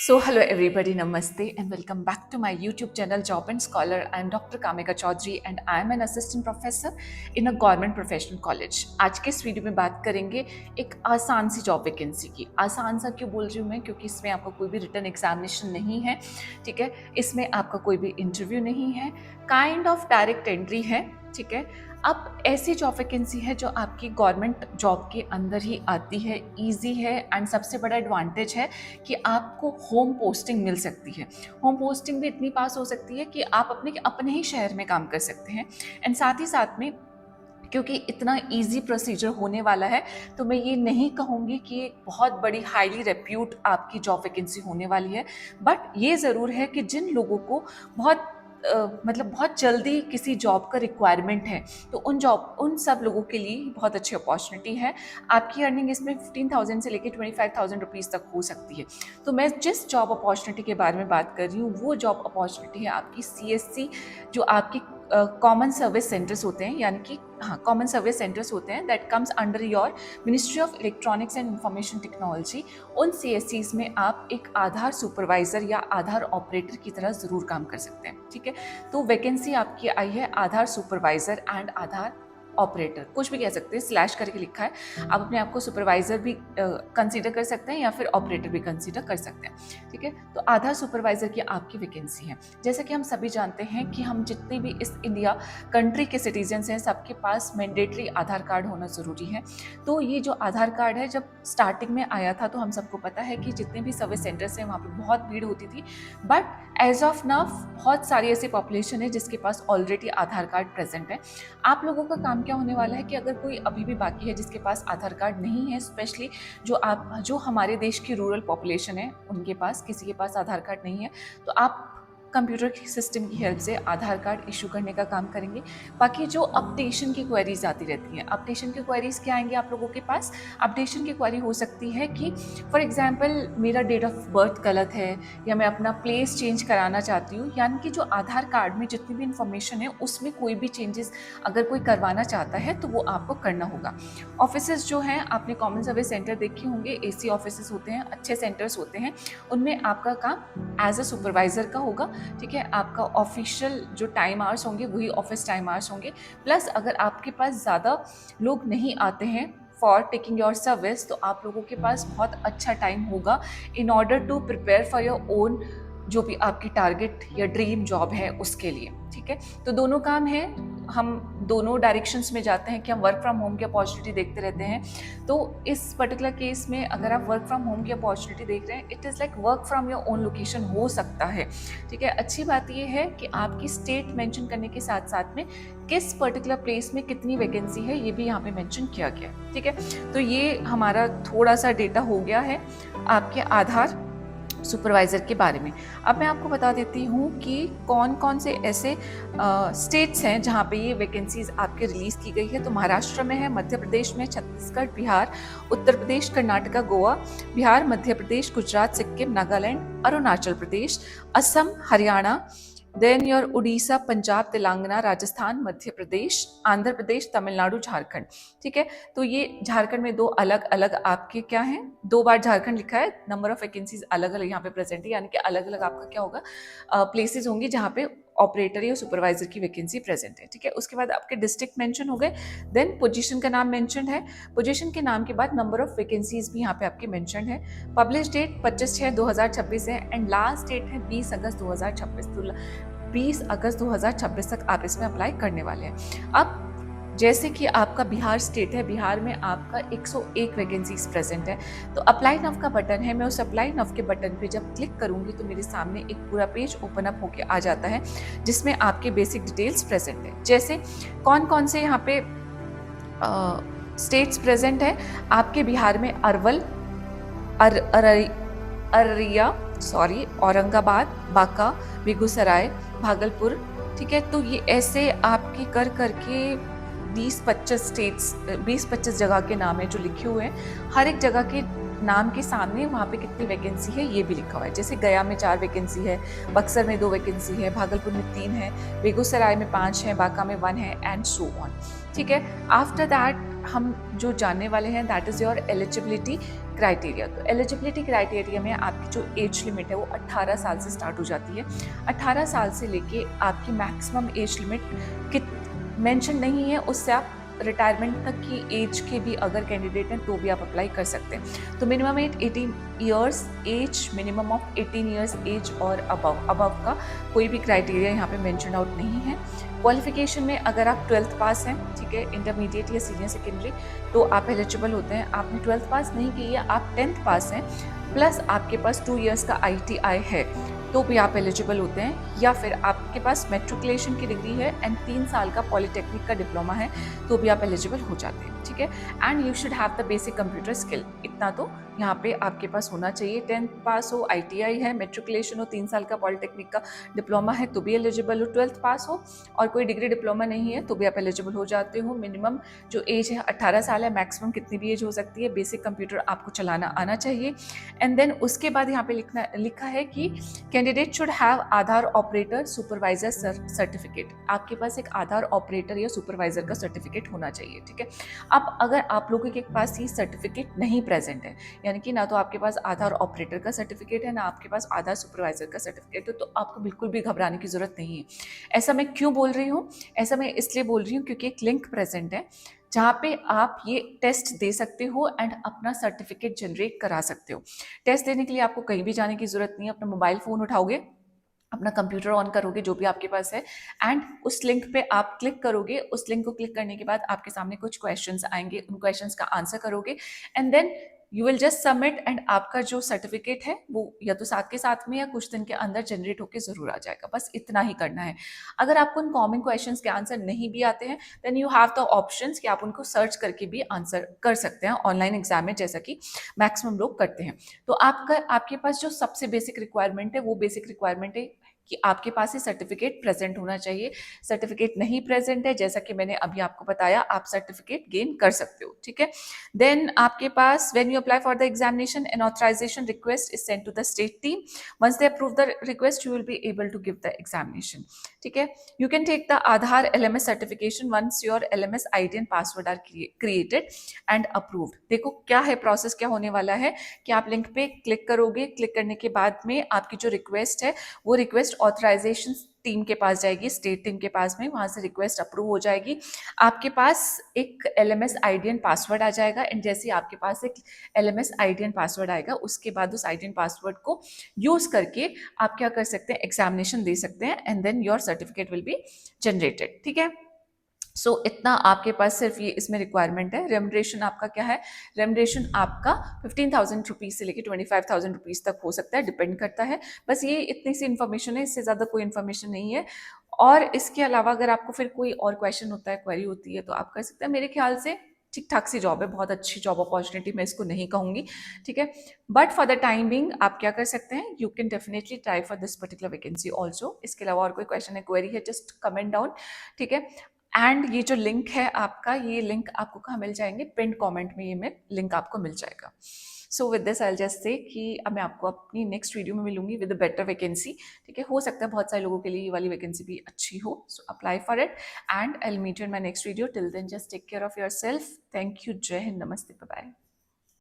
So, hello everybody, Namaste, and welcome back to my YouTube channel Job and Scholar. I am Dr. Kamika Chaudhary and I am an assistant professor in a government professional college. आज के इस video में बात करेंगे एक आसान सी job vacancy की। आसान सा क्यों बोल रही हूँ मैं, क्योंकि इसमें आपका कोई भी रिटन एग्जामिनेशन नहीं है, ठीक है। इसमें आपका कोई भी इंटरव्यू नहीं है, काइंड ऑफ डायरेक्ट एंट्री है, ठीक है। अब ऐसी जॉब वैकेंसी है जो आपकी गवर्नमेंट जॉब के अंदर ही आती है, इजी है, एंड सबसे बड़ा एडवांटेज है कि आपको होम पोस्टिंग मिल सकती है। होम पोस्टिंग भी इतनी पास हो सकती है कि आप अपने ही शहर में काम कर सकते हैं। एंड साथ ही साथ में क्योंकि इतना इजी प्रोसीजर होने वाला है, तो मैं ये नहीं कहूँगी कि एक बहुत बड़ी हाईली रेप्यूट आपकी जॉब वैकेंसी होने वाली है, बट ये ज़रूर है कि जिन लोगों को बहुत जल्दी किसी जॉब का रिक्वायरमेंट है, तो उन सब लोगों के लिए बहुत अच्छी अपॉर्चुनिटी है। आपकी अर्निंग इसमें 15,000 से लेकर 25,000 रुपीज़ तक हो सकती है। तो मैं जिस जॉब अपॉर्चुनिटी के बारे में बात कर रही हूँ, वो जॉब अपॉर्चुनिटी है आपकी CSC, जो आपकी कॉमन सर्विस सेंटर्स होते हैं, यानी कि कॉमन सर्विस सेंटर्स होते हैं, that comes under your ministry of electronics and information technology. उन CSCs में आप एक आधार सुपरवाइजर या आधार ऑपरेटर की तरह ज़रूर काम कर सकते हैं, ठीक है। तो वैकेंसी आपकी आई है आधार सुपरवाइजर एंड आधार ऑपरेटर, कुछ भी कह सकते हैं, स्लैश करके लिखा है। आप अपने आप को सुपरवाइजर भी कंसीडर कर सकते हैं या फिर ऑपरेटर भी कंसीडर कर सकते हैं, ठीक है। तो आधार सुपरवाइजर की आपकी वैकेंसी है। जैसे कि हम सभी जानते हैं कि हम जितने भी इस इंडिया कंट्री के सिटीजन्स हैं, सबके पास मैंडेटरी आधार कार्ड होना ज़रूरी है। तो ये जो आधार कार्ड है, जब स्टार्टिंग में आया था तो हम सबको पता है कि जितने भी सर्विस सेंटर्स हैं वहाँ पर बहुत भीड़ होती थी, बट एज ऑफ नाउ बहुत सारी ऐसी पॉपुलेशन है जिसके पास ऑलरेडी आधार कार्ड प्रेजेंट है। आप लोगों का काम क्या होने वाला है कि अगर कोई अभी भी बाकी है जिसके पास आधार कार्ड नहीं है, स्पेशली जो हमारे देश की रूरल पॉपुलेशन है, उनके पास किसी के पास आधार कार्ड नहीं है, तो आप कंप्यूटर सिस्टम की हेल्प से आधार कार्ड इशू करने का काम करेंगे। बाकी जो अपडेशन की क्वेरीज आती रहती हैं, अपडेशन की क्वेरीज क्या आएंगी आप लोगों के पास? अपडेशन की क्वेरी हो सकती है कि फॉर एग्जांपल मेरा डेट ऑफ बर्थ गलत है, या मैं अपना प्लेस चेंज कराना चाहती हूँ, यानी कि जो आधार कार्ड में जितनी भी इंफॉर्मेशन है उसमें कोई भी चेंजेस अगर कोई करवाना चाहता है तो वो आपको करना होगा। ऑफिसेज जो हैं, आपने कॉमन सर्विस सेंटर देखे होंगे, AC ऑफिसेज होते हैं, अच्छे सेंटर्स होते हैं, उनमें आपका काम एज अ सुपरवाइजर का होगा, ठीक है। आपका ऑफिशियल जो टाइम आवर्स होंगे वही ऑफिस टाइम आवर्स होंगे, प्लस अगर आपके पास ज़्यादा लोग नहीं आते हैं फॉर टेकिंग योर सर्विस, तो आप लोगों के पास बहुत अच्छा टाइम होगा in order to prepare for your own जो भी आपकी टारगेट या ड्रीम जॉब है उसके लिए, ठीक है। तो दोनों काम है, हम दोनों डायरेक्शंस में जाते हैं कि हम वर्क फ्रॉम होम की अपॉर्चुनिटी देखते रहते हैं। तो इस पर्टिकुलर केस में अगर आप वर्क फ्रॉम होम की अपॉर्चुनिटी देख रहे हैं, it is like work from your own location हो सकता है, ठीक है। अच्छी बात ये है कि आपकी स्टेट मेंशन करने के साथ साथ में किस पर्टिकुलर प्लेस में कितनी वैकेंसी है ये भी यहाँ पे मेंशन किया गया है, ठीक है। तो ये हमारा थोड़ा सा डेटा हो गया है आपके आधार सुपरवाइज़र के बारे में। अब मैं आपको बता देती हूँ कि कौन कौन से ऐसे स्टेट्स हैं जहाँ पे ये वैकेंसीज आपके रिलीज़ की गई है। तो महाराष्ट्र में है, मध्य प्रदेश में, छत्तीसगढ़, बिहार, उत्तर प्रदेश, कर्नाटका, गोवा, बिहार, मध्य प्रदेश, गुजरात, सिक्किम, नागालैंड, अरुणाचल प्रदेश, असम, हरियाणा, देन योर उड़ीसा, पंजाब, तेलंगाना, राजस्थान, मध्य प्रदेश, आंध्र प्रदेश, तमिलनाडु, झारखंड, ठीक है। तो ये झारखंड में दो अलग अलग आपके क्या हैं, 2 बार झारखंड लिखा है, नंबर ऑफ वैकेंसीज अलग अलग यहाँ पे प्रेजेंट है, यानी कि अलग अलग आपका क्या होगा, प्लेसेस होंगी जहाँ पे ऑपरेटर या सुपरवाइजर की वैकेंसी प्रेजेंट है, ठीक है। उसके बाद आपके डिस्ट्रिक्ट मेंशन हो गए, देन पोजीशन का नाम मेंशन है, पोजीशन के नाम के बाद नंबर ऑफ वैकेंसीज भी यहाँ पे आपके मेंशन है। पब्लिश डेट 25/6/2026 है एंड लास्ट डेट है 20 अगस्त 2026। तो 20 अगस्त 2026 तक आप इसमें अप्लाई करने वाले हैं। अब जैसे कि आपका बिहार स्टेट है, बिहार में आपका 101 वैकेंसीज प्रेजेंट है। तो अप्लाई नाउ का बटन है, मैं उस अप्लाई नाउ के बटन पे जब क्लिक करूंगी तो मेरे सामने एक पूरा पेज ओपन अप होके आ जाता है जिसमें आपके बेसिक डिटेल्स प्रेजेंट है। जैसे कौन कौन से यहाँ पे स्टेट्स प्रेजेंट है आपके बिहार में, अरवल, अररिया, औरंगाबाद, बांका, बेगूसराय, भागलपुर, ठीक है। तो ये ऐसे आपकी कर करके 20-25 जगह के नाम है जो लिखे हुए हैं। हर एक जगह के नाम के सामने वहाँ पे कितनी वैकेंसी है ये भी लिखा हुआ है। जैसे गया में 4 वैकेंसी है, बक्सर में 2 वैकेंसी है, भागलपुर में 3 है, बेगूसराय में 5 है, बांका में 1 है, एंड सो ऑन, ठीक है। आफ्टर दैट हम जो जानने वाले हैं that is your eligibility criteria. तो एलिजिबिलिटी क्राइटेरिया में आपकी जो एज लिमिट है वो 18 साल से स्टार्ट हो जाती है। 18 साल से लेके आपकी मैक्सिमम एज लिमिट कित मेंशन नहीं है, उससे आप रिटायरमेंट तक की एज के भी अगर कैंडिडेट हैं तो भी आप अप्लाई कर सकते हैं। तो minimum age 18 years age, minimum of 18 years age और अबव का कोई भी क्राइटेरिया यहाँ पे मेंशन आउट नहीं है। क्वालिफिकेशन में अगर आप 12th पास हैं, ठीक है, इंटरमीडिएट या सीनियर सेकेंडरी, तो आप एलिजिबल होते हैं। आपने 12th पास नहीं की है, आप 10th पास हैं, प्लस आपके पास 2 इयर्स का ITI है, तो भी आप एलिजिबल होते हैं। या फिर आपके पास मेट्रिकुलेशन की डिग्री है एंड 3 साल का पॉलिटेक्निक का डिप्लोमा है, तो भी आप एलिजिबल हो जाते हैं, ठीक है। And you should have the basic computer skill, इतना तो यहाँ पे आपके पास होना चाहिए। 10th पास हो, ITI है, मेट्रिकुलेशन हो, 3 साल का पॉलिटेक्निक का डिप्लोमा है, तो भी एलिजिबल हो। 12th पास हो और कोई डिग्री डिप्लोमा नहीं है, तो भी आप एलिजिबल हो जाते हो। मिनिमम जो एज है 18 साल है, मैक्सिमम कितनी भी एज हो सकती है। बेसिक कंप्यूटर आपको चलाना आना चाहिए। एंड देन उसके बाद यहाँ पे लिखा है कि candidate should have Aadhaar operator supervisor certificate. आपके पास एक आधार ऑपरेटर या सुपरवाइजर का सर्टिफिकेट होना चाहिए, ठीक है। अब अगर आप लोगों के पास ये सर्टिफिकेट नहीं प्रेजेंट है, यानी कि ना तो आपके पास आधार ऑपरेटर का सर्टिफिकेट है, ना आपके पास आधार सुपरवाइजर का सर्टिफिकेट है, तो आपको बिल्कुल भी घबराने की जरूरत नहीं है। ऐसा मैं क्यों बोल रही हूँ? ऐसा मैं इसलिए बोल रही हूँ क्योंकि एक लिंक प्रेजेंट है जहाँ पे आप ये टेस्ट दे सकते हो एंड अपना सर्टिफिकेट जनरेट करा सकते हो। टेस्ट देने के लिए आपको कहीं भी जाने की जरूरत नहीं है। अपना मोबाइल फ़ोन उठाओगे, अपना कंप्यूटर ऑन करोगे जो भी आपके पास है, एंड उस लिंक पे आप क्लिक करोगे। उस लिंक को क्लिक करने के बाद आपके सामने कुछ क्वेश्चंस आएंगे, उन क्वेश्चंस का आंसर करोगे and then you will just submit, and आपका जो सर्टिफिकेट है वो या तो साथ के साथ में या कुछ दिन के अंदर जनरेट होकर जरूर आ जाएगा। बस इतना ही करना है। अगर आपको उन कॉमन क्वेश्चंस के आंसर नहीं भी आते हैं, then you have the options कि आप उनको सर्च करके भी आंसर कर सकते हैं ऑनलाइन एग्जाम में, जैसा कि मैक्सिमम लोग करते हैं। तो आपके पास जो सबसे बेसिक रिक्वायरमेंट है वो बेसिक रिक्वायरमेंट है कि आपके पास ये सर्टिफिकेट प्रेजेंट होना चाहिए। सर्टिफिकेट नहीं प्रेजेंट है, जैसा कि मैंने अभी आपको बताया, आप सर्टिफिकेट गेन कर सकते हो, ठीक है। देन आपके पास when you apply for the examination, an authorization request is sent to the state team. Once they approve the request, you will be able to give the examination, ठीक है। You can take the Aadhaar LMS certification once your LMS ID and password are created and approved. देखो क्या है process, क्या होने वाला है कि आप लिंक पे क्लिक करोगे, क्लिक करने के बाद में आपकी जो रिक्वेस्ट है वो रिक्वेस्ट ऑथराइजेशन टीम के पास जाएगी, स्टेट टीम के पास में, वहां से रिक्वेस्ट अप्रूव हो जाएगी। आपके पास एक LMS ID एंड पासवर्ड आ जाएगा, एंड जैसे आपके पास एक LMS ID एंड पासवर्ड आएगा, उसके बाद उस ID एंड पासवर्ड को यूज करके आप क्या कर सकते हैं, एग्जामिनेशन दे सकते हैं, and then your certificate will be generated, ठीक है। सो इतना आपके पास सिर्फ ये इसमें रिक्वायरमेंट है। रेमुनरेशन आपका क्या है? रेमुनरेशन आपका 15,000 रुपीज़ से लेकर 25,000 रुपीज़ तक हो सकता है, डिपेंड करता है। बस ये इतनी सी इन्फॉर्मेशन है, इससे ज़्यादा कोई इन्फॉर्मेशन नहीं है। और इसके अलावा अगर आपको फिर कोई और क्वेश्चन होता है, क्वेरी होती है, तो आप कर सकते हैं। मेरे ख्याल से ठीक ठाक सी जॉब है, बहुत अच्छी जॉब अपॉर्चुनिटी मैं इसको नहीं कहूँगी, ठीक है। But for the time being आप क्या कर सकते हैं, you can definitely try for this particular vacancy also. इसके अलावा और कोई क्वेश्चन है, क्वेरी है, जस्ट कमेंट डाउन, ठीक है। एंड ये जो लिंक है आपका, ये लिंक आपको कहाँ मिल जाएंगे? पिन कमेंट में ये लिंक आपको मिल जाएगा। So with this I just say कि अब मैं आपको अपनी नेक्स्ट वीडियो में मिलूंगी विद अ बेटर वैकेंसी, ठीक है। हो सकता है बहुत सारे लोगों के लिए ये वाली वैकेंसी भी अच्छी हो, so apply for it and I will meet you in my next video. Till then just take care of yourself. Thank you. जय हिंद, नमस्ते, बाय बाय।